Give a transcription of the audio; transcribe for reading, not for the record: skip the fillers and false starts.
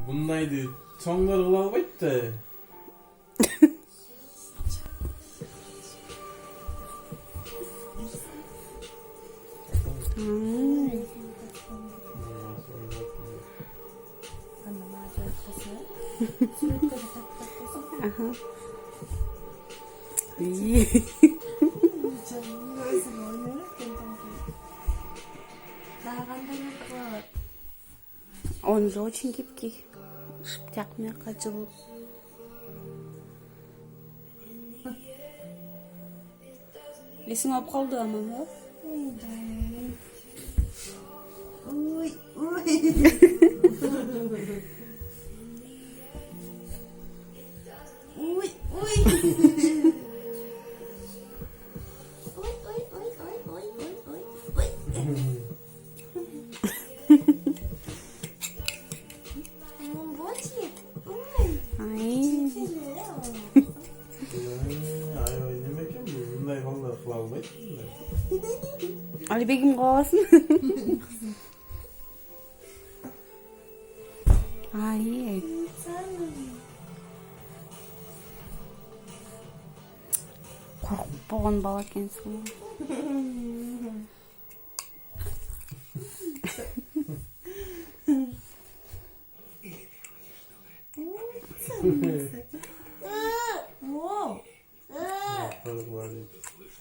Bundaydı. Çoğunları kıla albaydı da. Aha. İyi. Он же очень гибкий. Шптяк мягко жыл. Есің алып қалды аман ба? Ой, ой. Ой, ой. Ой, ой, ой, ой, ой, ой, ой, ой. Ботик? Ой. Ay. Ay demek ki bunday ballar kıla albaydı da. Ali Begim kovasın. Ay. Korkup болған бала екенсің ғой.